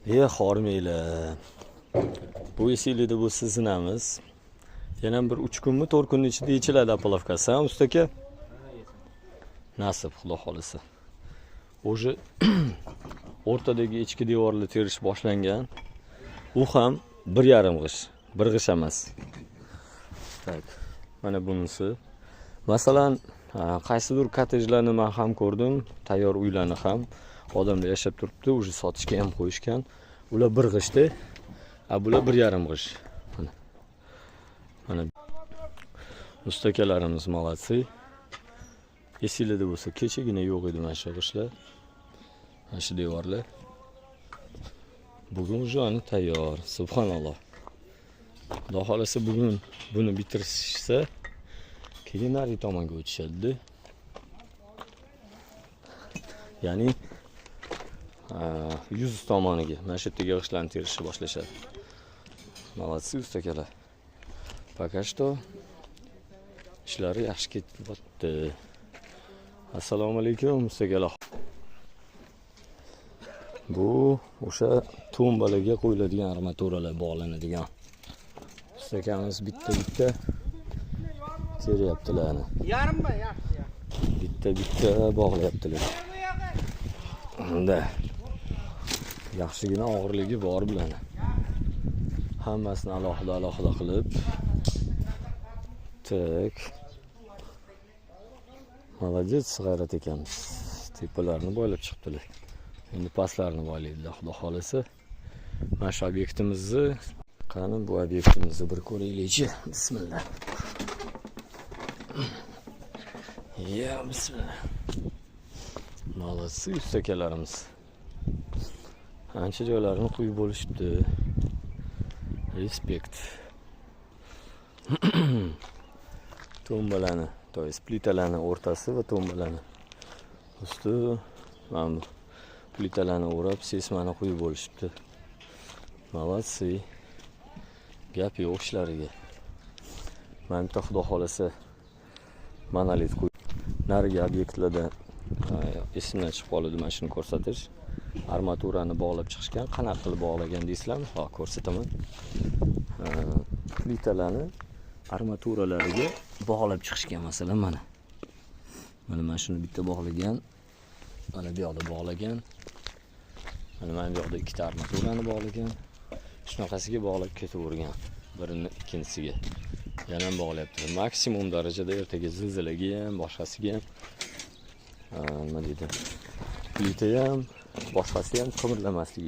Hormanglar. Bu esinglarda bu sizinamiz. Yana bir 3 kunmi, 4 kunning ichida yechiladi apolovkasi, ha, usta aka? Nasib, xudo xolisa. O'sha o'rtadagi ichki devorni terish boshlangan. U ham 1,5 g'ish, 1 g'ish emas. Tak, mana bunisi. Masalan, qaysidir kottejlarni men ham ko'rdim, tayyor uylarni ham odamlar yashab turibdi, o'sha sotishga ham qo'yishgan. Ular 1 g'ishda, bular 1,5 g'ish. Mana ustakalarimiz malatsi. Esinglarda bo'lsa, kechagina yo'q edi mana shu g'ishlar. Mana shu devorlar. Bugun joni tayyor, subhanalloh. Xudo xolasa bugun buni bitirishsa, keyin nari tomonga o'tishadi. Ya'ni 100 tomoniga mana shu yerga g'ishlarni terishni boshlashadi. Malatsi ustakalar. Пока что ishlari yaxshi ketyapti. Assalomu alaykum ustakalar. Bu o'sha tumbalarga qo'yiladigan armaturalar bog'lanadigan. Ustakamiz bitta teryaptilar. Yarımma yaxshi. Bitta bog'layaptilar. Unda yaxshigina og'irligi bor bularni. Hammasini alohida qilib tak. Молодец, g'ayrat ekamiz. Tepalarni bo'ylab chiqibdilar. Endi pastlarini bo'ylaydilar, xudo xolasa. Mana shu obyektimizni, qani bu obyektimizni bir ko'raylik-chi. Bismillah. Ya, bismillah. Молодцы ustakalarimiz. Ancha joylarini quyib bo'lishibdi. Respekt. Tumbalarni, to есть plitalarni o'rtasi va tumbalarni usti mana plitalarni o'rab, sesmani quyib bo'lishibdi. Молодцы. Gap yo'q ishlariga. Men bitta xudo xolasa monolit qo'yib, narigi obyektlarda esimdan chiqib qoldi mana shuni ko'rsatish. Armaturani bog'lab chiqishgan, qanaqa qilib bog'lagan deysizlarmi? Ha, ko'rsataman. Plitalarni armaturalariga bog'lab chiqishgan masalan mana. Mana shuni bitta bog'lagan. Mana bu yoqda bog'lagan. Mana bu yoqda ikkita armaturani bog'lagan. Shunaqasiga bog'lab ketavergan. Birini ikkinchisiga. Yana ham bog'layapti. Maksimum darajada ertaga zilzilaga ham, boshqasiga ham nima deydi? Plita ham, boshqasi ham qimirlamasligi